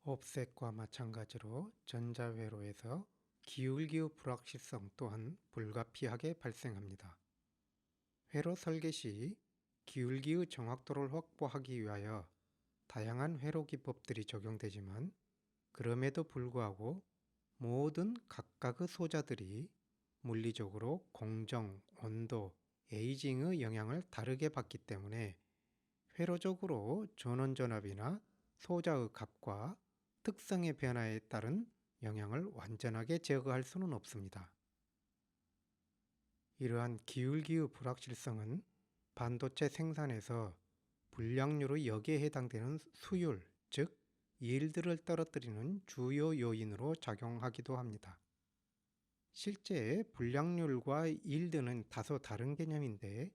옵셋과 마찬가지로 전자회로에서 기울기의 불확실성 또한 불가피하게 발생합니다. 회로 설계 시 기울기의 정확도를 확보하기 위하여 다양한 회로 기법들이 적용되지만, 그럼에도 불구하고 모든 각각의 소자들이 물리적으로 공정, 온도, 에이징의 영향을 다르게 받기 때문에 회로적으로 전원전압이나 소자의 값과 특성의 변화에 따른 영향을 완전하게 제거할 수는 없습니다. 이러한 기울기의 불확실성은 반도체 생산에서 불량률의 역에 해당되는 수율, 즉 yield를 떨어뜨리는 주요 요인으로 작용하기도 합니다. 실제 불량률과 yield는 다소 다른 개념인데,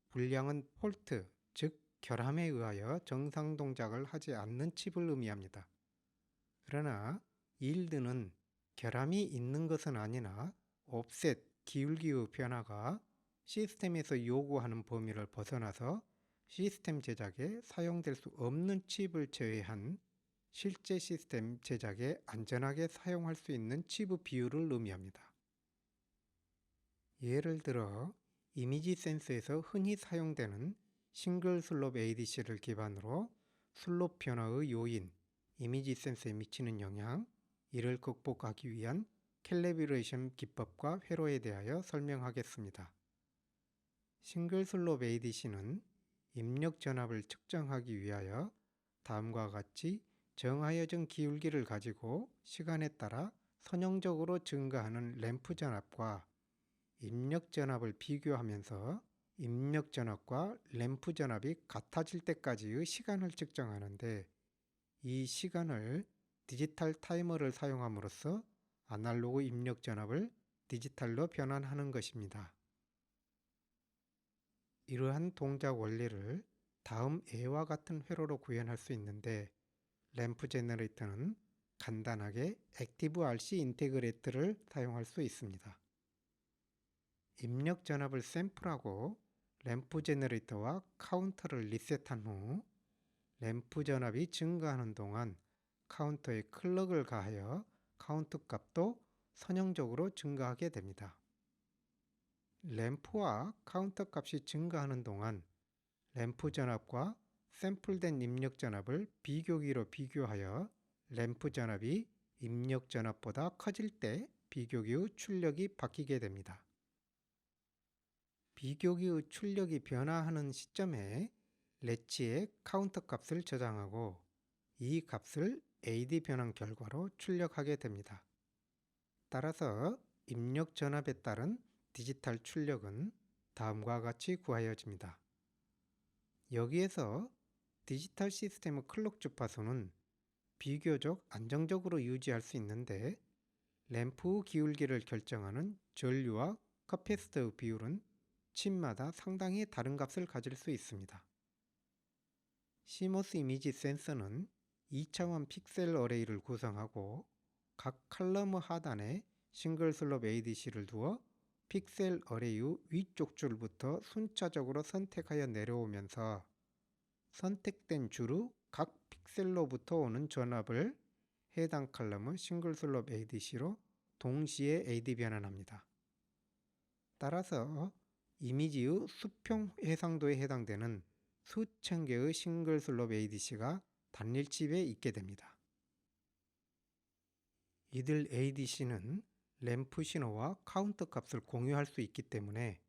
불량은 폴트, 즉 결함에 의하여 정상 동작을 하지 않는 칩을 의미합니다. 그러나 yield는 결함이 있는 것은 아니나 옵셋, 기울기의 변화가 시스템에서 요구하는 범위를 벗어나서 시스템 제작에 사용될 수 없는 칩을 제외한 실제 시스템 제작에 안전하게 사용할 수 있는 칩의 비율을 의미합니다. 예를 들어 이미지 센서에서 흔히 사용되는 싱글 슬롭 ADC를 기반으로 슬롭 변화의 요인, 이미지 센서에 미치는 영향, 이를 극복하기 위한 캘리브레이션 기법과 회로에 대하여 설명하겠습니다. 싱글 슬롭 ADC는 입력 전압을 측정하기 위하여 다음과 같이 정하여진 기울기를 가지고 시간에 따라 선형적으로 증가하는 램프 전압과 입력 전압을 비교하면서 입력 전압과 램프 전압이 같아질 때까지의 시간을 측정하는데, 이 시간을 디지털 타이머를 사용함으로써 아날로그 입력 전압을 디지털로 변환하는 것입니다. 이러한 동작 원리를 다음 A와 같은 회로로 구현할 수 있는데, 램프 제너레이터는 간단하게 액티브 RC 인테그레이터를 사용할 수 있습니다. 입력 전압을 샘플하고 램프 제너레이터와 카운터를 리셋한 후 램프 전압이 증가하는 동안 카운터에 클럭을 가하여 카운트 값도 선형적으로 증가하게 됩니다. 램프와 카운터 값이 증가하는 동안 램프 전압과 샘플된 입력 전압을 비교기로 비교하여 램프 전압이 입력 전압보다 커질 때 비교기의 출력이 바뀌게 됩니다. 비교기의 출력이 변화하는 시점에 레치에 카운터 값을 저장하고 이 값을 AD 변환 결과로 출력하게 됩니다. 따라서 입력 전압에 따른 디지털 출력은 다음과 같이 구하여집니다. 여기에서 디지털 시스템의 클록 주파수는 비교적 안정적으로 유지할 수 있는데, 램프 기울기를 결정하는 전류와 커패시터의 비율은 칩마다 상당히 다른 값을 가질 수 있습니다. CMOS 이미지 센서는 2차원 픽셀 어레이를 구성하고 각 칼럼 하단에 싱글 슬롭 ADC를 두어 픽셀 어레이의 위쪽 줄부터 순차적으로 선택하여 내려오면서 선택된 줄의 각 픽셀로부터 오는 전압을 해당 칼럼의 싱글 슬롭 ADC로 동시에 AD 변환합니다. 따라서 이미지의 수평 해상도에 해당되는 수천 개의 싱글 슬롭 ADC가 단일 칩에 있게 됩니다. 이들 ADC는 램프 신호와 카운터 값을 공유할 수 있기 때문에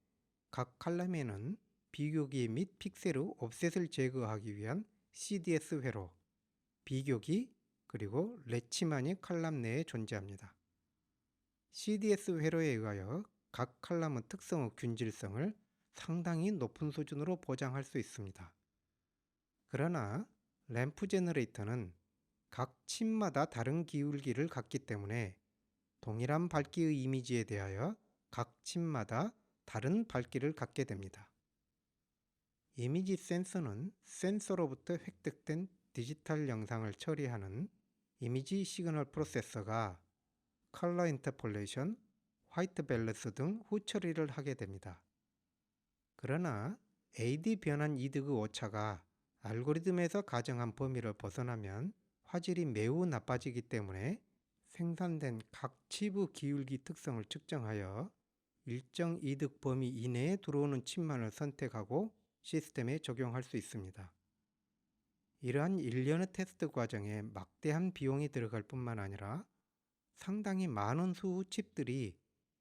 각 칼럼에는 비교기 및 픽셀의 옵셋을 제거하기 위한 CDS 회로, 비교기, 그리고 레치만이 칼럼 내에 존재합니다. CDS 회로에 의하여 각 칼럼의 특성의 균질성을 상당히 높은 수준으로 보장할 수 있습니다. 그러나 램프 제너레이터는 각 칩마다 다른 기울기를 갖기 때문에 동일한 밝기의 이미지에 대하여 각 칩마다 다른 밝기를 갖게 됩니다. 이미지 센서는 센서로부터 획득된 디지털 영상을 처리하는 이미지 시그널 프로세서가 컬러 인터폴레이션, 화이트 밸런스 등 후처리를 하게 됩니다. 그러나 AD 변환 이득의 오차가 알고리즘에서 가정한 범위를 벗어나면 화질이 매우 나빠지기 때문에 생산된 각 칩의 기울기 특성을 측정하여 일정 이득 범위 이내에 들어오는 칩만을 선택하고 시스템에 적용할 수 있습니다. 이러한 일련의 테스트 과정에 막대한 비용이 들어갈 뿐만 아니라 상당히 많은 수의 칩들이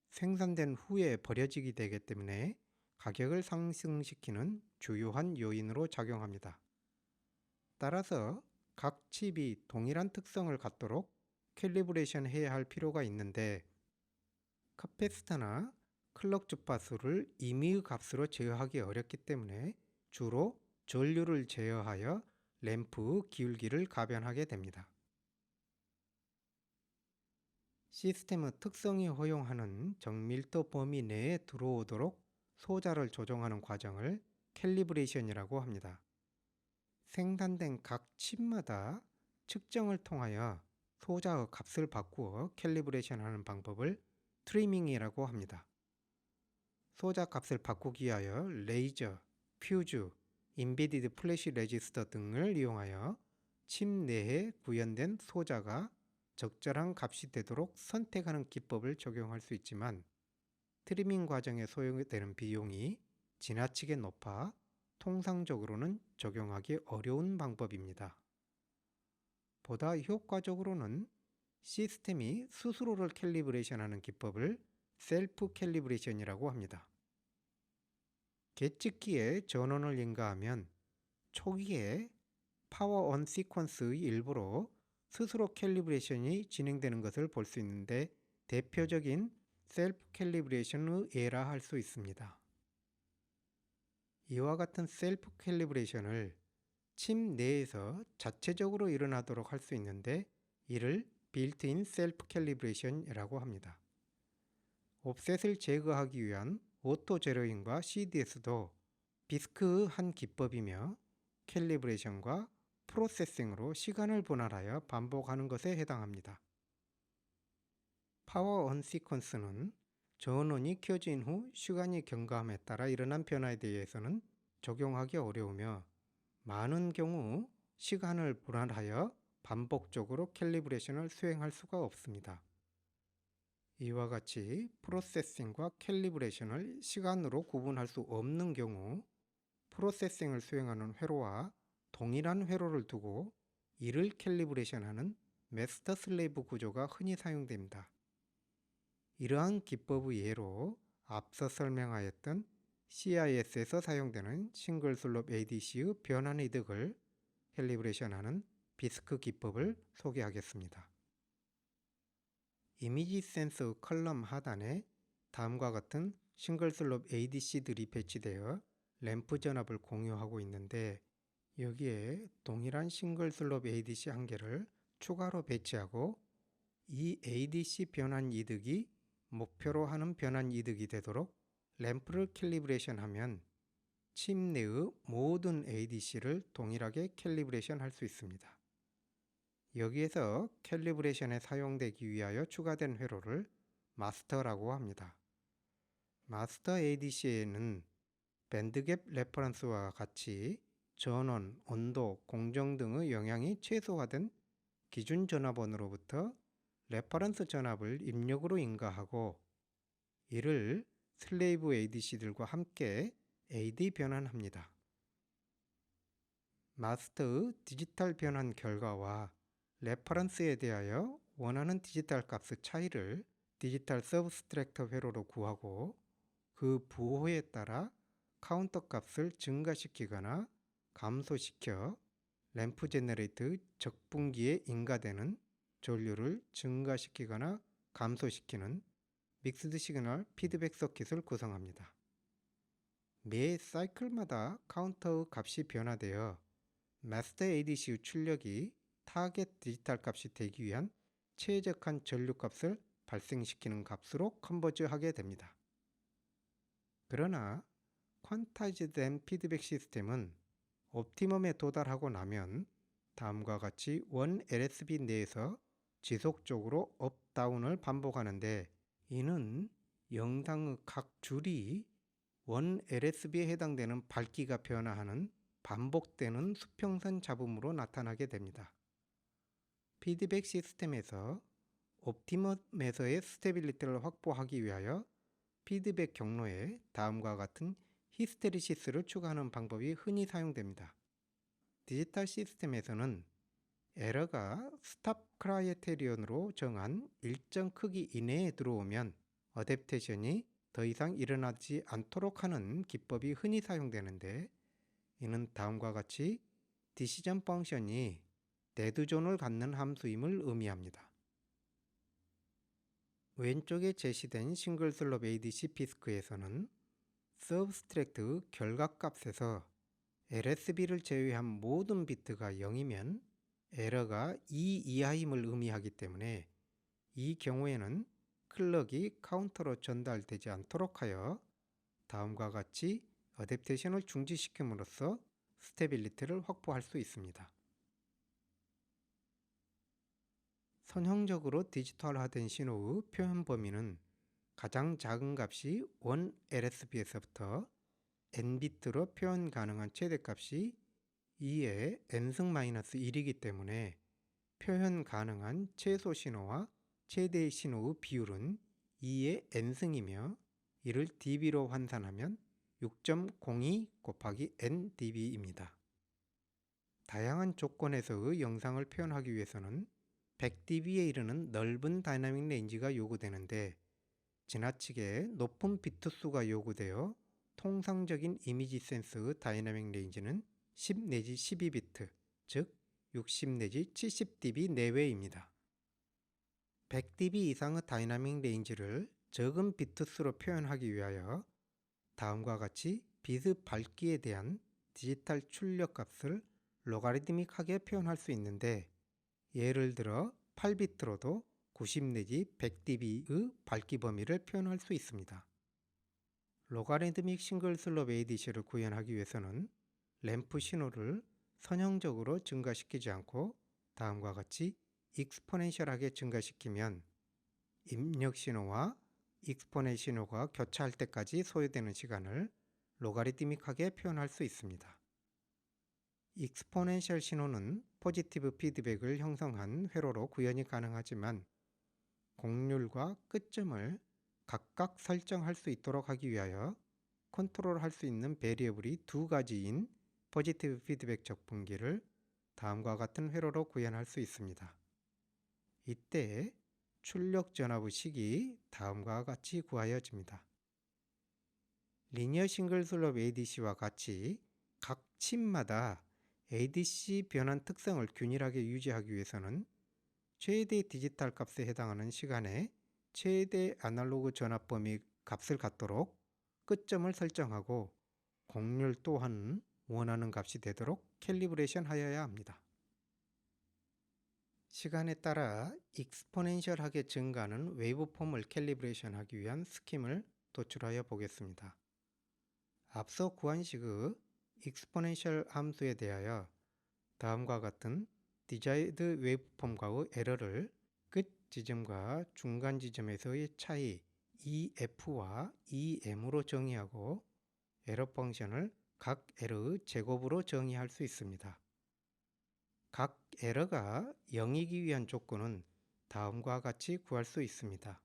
생산된 후에 버려지게 되기 때문에 가격을 상승시키는 주요한 요인으로 작용합니다. 따라서 각 칩이 동일한 특성을 갖도록 캘리브레이션 해야 할 필요가 있는데, 카패시터나 클럭 주파수를 임의의 값으로 제어하기 어렵기 때문에 주로 전류를 제어하여 램프 기울기를 가변하게 됩니다. 시스템의 특성이 허용하는 정밀도 범위 내에 들어오도록 소자를 조정하는 과정을 캘리브레이션이라고 합니다. 생산된 각 칩마다 측정을 통하여 소자의 값을 바꾸어 캘리브레이션하는 방법을 트리밍이라고 합니다. 소자 값을 바꾸기 위하여 레이저, 퓨즈, 인베디드 플래시 레지스터 등을 이용하여 칩 내에 구현된 소자가 적절한 값이 되도록 선택하는 기법을 적용할 수 있지만, 트리밍 과정에 소요되는 비용이 지나치게 높아 통상적으로는 적용하기 어려운 방법입니다. 보다 효과적으로는 시스템이 스스로를 캘리브레이션하는 기법을 셀프 캘리브레이션이라고 합니다. 계측기에 전원을 인가하면 초기에 파워 온 시퀀스의 일부로 스스로 캘리브레이션이 진행되는 것을 볼 수 있는데, 대표적인 셀프 캘리브레이션의 예라 할 수 있습니다. 이와 같은 셀프 캘리브레이션을 칩 내에서 자체적으로 일어나도록 할 수 있는데, 이를 빌트인 셀프 캘리브레이션이라고 합니다. 옵셋을 제거하기 위한 오토 제로잉과 CDS도 비스크의 한 기법이며 캘리브레이션과 프로세싱으로 시간을 분할하여 반복하는 것에 해당합니다. 파워 온 시퀀스는 전원이 켜진 후 시간이 경과함에 따라 일어난 변화에 대해서는 적용하기 어려우며, 많은 경우 시간을 분할하여 반복적으로 캘리브레이션을 수행할 수가 없습니다. 이와 같이 프로세싱과 캘리브레이션을 시간으로 구분할 수 없는 경우, 프로세싱을 수행하는 회로와 동일한 회로를 두고 이를 캘리브레이션하는 마스터 슬레이브 구조가 흔히 사용됩니다. 이러한 기법의 예로 앞서 설명하였던 CIS에서 사용되는 싱글 슬롭 ADC의 변환 이득을 캘리브레이션하는 비스크 기법을 소개하겠습니다. 이미지 센서 컬럼 하단에 다음과 같은 싱글 슬롭 ADC들이 배치되어 램프 전압을 공유하고 있는데, 여기에 동일한 싱글 슬롭 ADC 한 개를 추가로 배치하고 이 ADC 변환 이득이 목표로 하는 변환 이득이 되도록 램프를 캘리브레이션 하면 칩 내의 모든 ADC를 동일하게 캘리브레이션 할 수 있습니다. 여기에서 캘리브레이션에 사용되기 위하여 추가된 회로를 마스터라고 합니다. 마스터 ADC에는 밴드갭 레퍼런스와 같이 전원, 온도, 공정 등의 영향이 최소화된 기준 전압원으로부터 레퍼런스 전압을 입력으로 인가하고, 이를 슬레이브 ADC들과 함께 AD 변환합니다. 마스터의 디지털 변환 결과와 레퍼런스에 대하여 원하는 디지털 값의 차이를 디지털 서브스트랙터 회로로 구하고, 그 부호에 따라 카운터 값을 증가시키거나 감소시켜 램프 제너레이터의 적분기에 인가되는 전류를 증가시키거나 감소시키는 믹스드 시그널 피드백 서킷을 구성합니다. 매 사이클마다 카운터의 값이 변화되어 마스터 ADC의 출력이 타겟 디지털 값이 되기 위한 최적한 전류 값을 발생시키는 값으로 컨버즈하게 됩니다. 그러나 퀀타이즈된 피드백 시스템은 옵티멈에 도달하고 나면 다음과 같이 원 LSB 내에서 지속적으로 업다운을 반복하는데, 이는 영상의 각 줄이 원 LSB에 해당되는 밝기가 변화하는 반복되는 수평선 잡음으로 나타나게 됩니다. 피드백 시스템에서 옵티멈에서의 스테빌리티를 확보하기 위하여 피드백 경로에 다음과 같은 히스테리시스를 추가하는 방법이 흔히 사용됩니다. 디지털 시스템에서는 에러가 스탑 크라이테리온으로 정한 일정 크기 이내에 들어오면 어댑테이션이 더 이상 일어나지 않도록 하는 기법이 흔히 사용되는데, 이는 다음과 같이 디시전 펑션이 데드존을 갖는 함수임을 의미합니다. 왼쪽에 제시된 싱글슬럽 ADC 피스크에서는 서브스트랙트 결과값에서 LSB를 제외한 모든 비트가 0이면 에러가 2 이하임을 의미하기 때문에 이 경우에는 클럭이 카운터로 전달되지 않도록 하여 다음과 같이 어댑테이션을 중지시킴으로써 스테빌리티를 확보할 수 있습니다. 선형적으로 디지털화된 신호의 표현 범위는 가장 작은 값이 1LSB에서부터 n비트로 표현 가능한 최대값이 2의 n승-1이기 때문에 표현 가능한 최소 신호와 최대 신호의 비율은 2의 n승이며, 이를 dB로 환산하면 6.02 곱하기 ndB입니다. 다양한 조건에서의 영상을 표현하기 위해서는 100dB에 이르는 넓은 다이나믹 레인지가 요구되는데, 지나치게 높은 비트 수가 요구되어 통상적인 이미지 센스의 다이나믹 레인지는 10 내지 12비트, 즉 60 내지 70dB 내외입니다. 100dB 이상의 다이나믹 레인지를 적은 비트 수로 표현하기 위하여 다음과 같이 빛의 밝기에 대한 디지털 출력 값을 로가리드믹하게 표현할 수 있는데, 예를 들어 8비트로도 90 내지 100dB의 밝기 범위를 표현할 수 있습니다. 로가리드믹 싱글슬럽 ADC를 구현하기 위해서는 램프 신호를 선형적으로 증가시키지 않고 다음과 같이 익스포넨셜하게 증가시키면 입력 신호와 익스포넨 신호가 교차할 때까지 소요되는 시간을 로가리드믹하게 표현할 수 있습니다. 익스포넨셜 신호는 포지티브 피드백을 형성한 회로로 구현이 가능하지만 곡률과 끝점을 각각 설정할 수 있도록 하기 위하여 컨트롤할 수 있는 베리어블이 두 가지인 포지티브 피드백 적분기를 다음과 같은 회로로 구현할 수 있습니다. 이때 출력 전압의 식이 다음과 같이 구하여집니다. 리니어 싱글슬럽 ADC와 같이 각 칩마다 ADC 변환 특성을 균일하게 유지하기 위해서는 최대 디지털 값에 해당하는 시간에 최대 아날로그 전압 범위 값을 갖도록 끝점을 설정하고, 곡률 또한 원하는 값이 되도록 캘리브레이션 하여야 합니다. 시간에 따라 익스포넨셜하게 증가하는 웨이브폼을 캘리브레이션 하기 위한 스킴을 도출하여 보겠습니다. 앞서 구한 식의 익스포넨셜 함수에 대하여 다음과 같은 디자이드 웨이브폼과의 에러를 끝 지점과 중간 지점에서의 차이 EF와 EM으로 정의하고 에러 펑션을 각 에러의 제곱으로 정의할 수 있습니다. 각 에러가 0이기 위한 조건은 다음과 같이 구할 수 있습니다.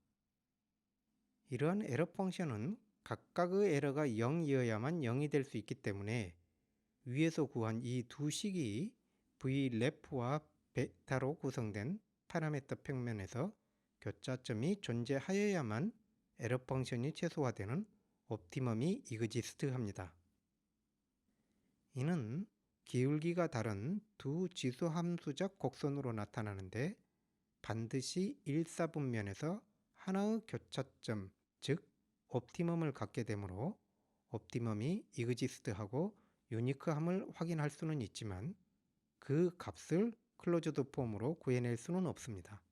이러한 에러 펑션은 각각의 에러가 0이어야만 0이 될 수 있기 때문에 위에서 구한 이 두 식이 V레프와 베타로 구성된 파라미터 평면에서 교차점이 존재하여야만 에러 펑션이 최소화되는 옵티멈이 이그지스트합니다. 이는 기울기가 다른 두 지수 함수적 곡선으로 나타나는데, 반드시 1사분면에서 하나의 교차점, 즉 옵티멈을 갖게 되므로 옵티멈이 이그지스트하고 유니크함을 확인할 수는 있지만 그 값을 클로즈드 폼으로 구해낼 수는 없습니다.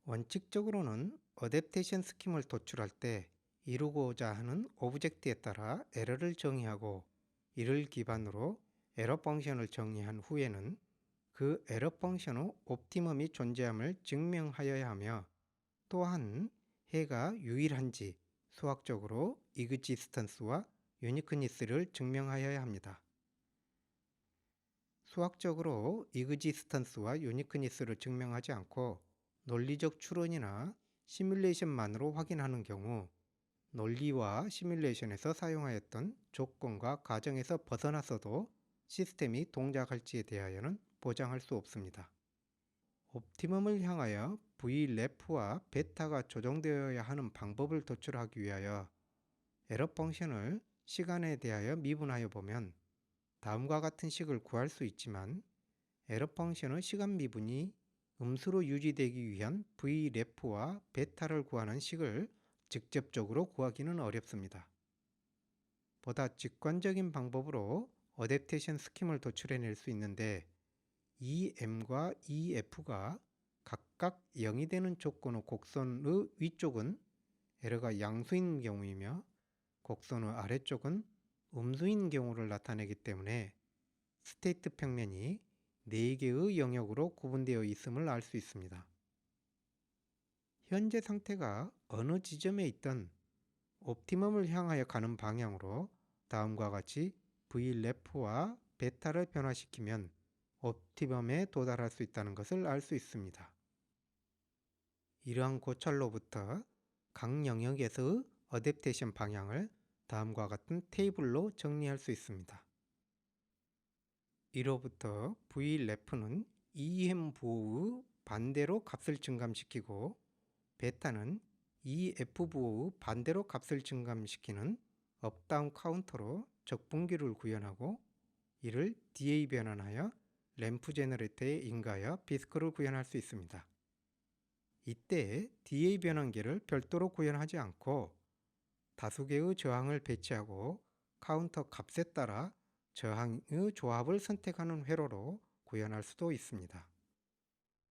원칙적으로는 어댑테이션 스킴을 도출할 때 이루고자 하는 오브젝트에 따라 에러를 정의하고, 이를 기반으로 에러 펑션을 정의한 후에는 그 에러 펑션의 옵티멈이 존재함을 증명하여야 하며, 또한 해가 유일한지 수학적으로 이그지스턴스와 유니크니스를 증명하여야 합니다. 수학적으로 이그지스턴스와 유니크니스를 증명하지 않고 논리적 추론이나 시뮬레이션만으로 확인하는 경우 논리와 시뮬레이션에서 사용하였던 조건과 가정에서 벗어났어도 시스템이 동작할지에 대하여는 보장할 수 없습니다. 옵티멈을 향하여 Vref와 베타가 조정되어야 하는 방법을 도출하기 위하여 에러 펑션을 시간에 대하여 미분하여 보면 다음과 같은 식을 구할 수 있지만 에러 펑션의 시간 미분이 음수로 유지되기 위한 Vref와 베타를 구하는 식을 직접적으로 구하기는 어렵습니다. 보다 직관적인 방법으로 어댑테이션 스킴을 도출해낼 수 있는데 EM과 EF가 각각 0이 되는 조건의 곡선의 위쪽은 에러가 양수인 경우이며 곡선의 아래쪽은 음수인 경우를 나타내기 때문에 스테이트 평면이 4개의 영역으로 구분되어 있음을 알 수 있습니다. 현재 상태가 어느 지점에 있든 옵티멈을 향하여 가는 방향으로 다음과 같이 Vref와 베타를 변화시키면 옵티멈에 도달할 수 있다는 것을 알 수 있습니다. 이러한 고찰로부터 각 영역에서의 어댑테이션 방향을 다음과 같은 테이블로 정리할 수 있습니다. 이로부터 Vref는 EM 부호의 반대로 값을 증감시키고 베타는 EF 부호의 반대로 값을 증감시키는 업다운 카운터로 적분기를 구현하고 이를 DA 변환하여 램프 제너레이터에 인가하여 비스크를 구현할 수 있습니다. 이때 DA 변환기를 별도로 구현하지 않고 다수 개의 저항을 배치하고 카운터 값에 따라 저항의 조합을 선택하는 회로로 구현할 수도 있습니다.